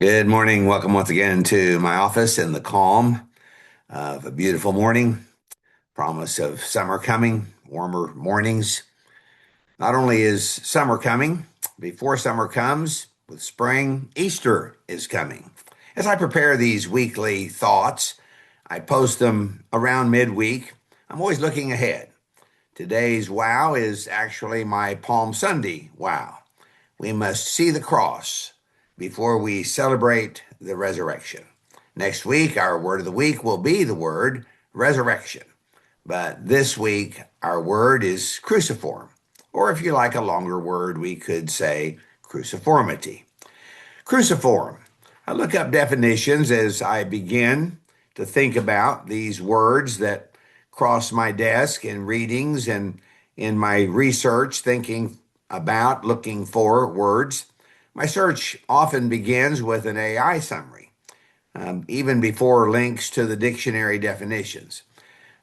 Good morning. Welcome once again to my office in the calm of a beautiful morning. Promise of summer coming, warmer mornings. Not only is summer coming, before summer comes, with spring, Easter is coming. As I prepare these weekly thoughts, I post them around midweek. I'm always looking ahead. Today's wow is actually my Palm Sunday wow. We must see the cross before we celebrate the resurrection. Next week, our word of the week will be the word resurrection. But this week, our word is cruciform. Or if you like a longer word, we could say cruciformity. Cruciform. I look up definitions as I begin to think about these words that cross my desk in readings and in my research, thinking about looking for words. My search often begins with an AI summary, even before links to the dictionary definitions.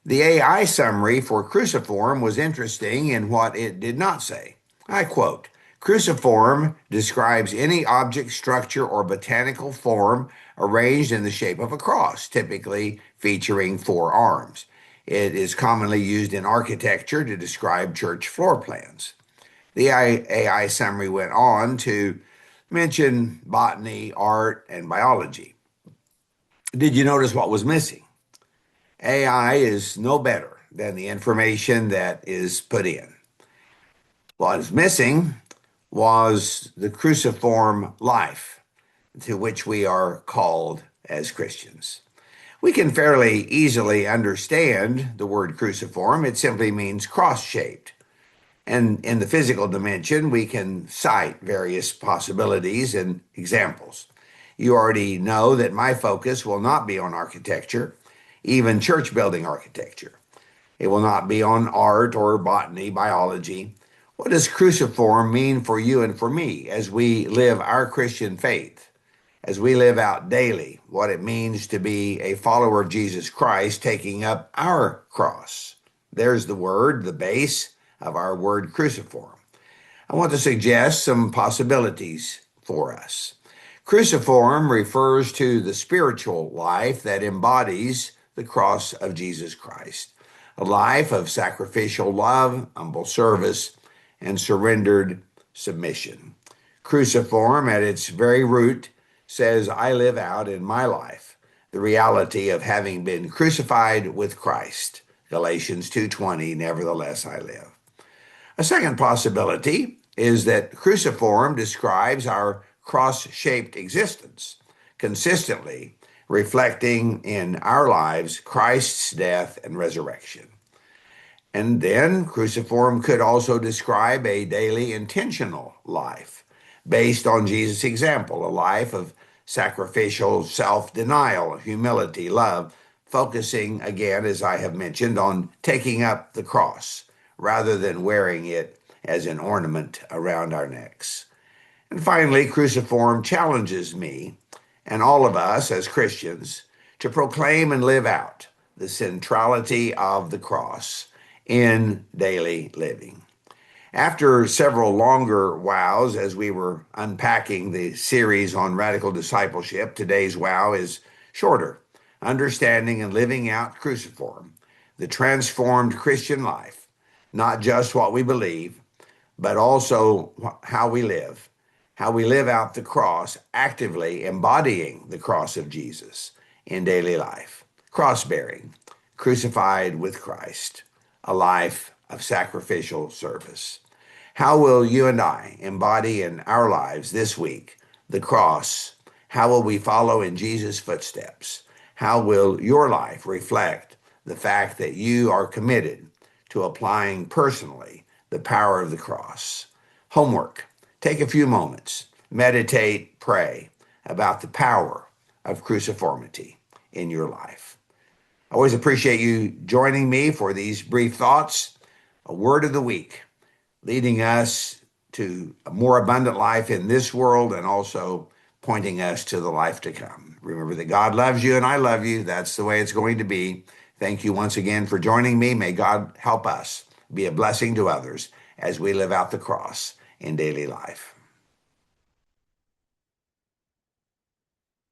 The AI summary for cruciform was interesting in what it did not say. I quote, "Cruciform describes any object, structure, or botanical form arranged in the shape of a cross, typically featuring four arms. It is commonly used in architecture to describe church floor plans." The AI summary went on to mention botany, art, and biology. Did you notice what was missing? AI is no better than the information that is put in. What is missing was the cruciform life to which we are called as Christians. We can fairly easily understand the word cruciform. It simply means cross-shaped. And in the physical dimension, we can cite various possibilities and examples. You already know that my focus will not be on architecture, even church building architecture. It will not be on art or botany, biology. What does cruciform mean for you and for me as we live our Christian faith, as we live out daily what it means to be a follower of Jesus Christ, taking up our cross? There's the word, the base of our word cruciform. I want to suggest some possibilities for us. Cruciform refers to the spiritual life that embodies the cross of Jesus Christ, a life of sacrificial love, humble service, and surrendered submission. Cruciform, at its very root, says, I live out in my life the reality of having been crucified with Christ. Galatians 2:20, nevertheless I live. A second possibility is that cruciform describes our cross-shaped existence, consistently reflecting in our lives Christ's death and resurrection. And then cruciform could also describe a daily intentional life based on Jesus' example, a life of sacrificial self-denial, humility, love, focusing again, as I have mentioned, on taking up the cross rather than wearing it as an ornament around our necks. And finally, cruciform challenges me and all of us as Christians to proclaim and live out the centrality of the cross in daily living. After several longer wows, as we were unpacking the series on radical discipleship, today's wow is shorter. Understanding and living out cruciform, the transformed Christian life, not just what we believe, but also how we live out the cross, actively embodying the cross of Jesus in daily life. Cross bearing, crucified with Christ, a life of sacrificial service. How will you and I embody in our lives this week the cross? How will we follow in Jesus' footsteps? How will your life reflect the fact that you are committed to applying personally the power of the cross? Homework. Take a few moments, meditate, pray about the power of cruciformity in your life. I always appreciate you joining me for these brief thoughts, a word of the week, leading us to a more abundant life in this world and also pointing us to the life to come. Remember that God loves you and I love you. That's the way it's going to be. Thank you once again for joining me. May God help us be a blessing to others as we live out the cross in daily life.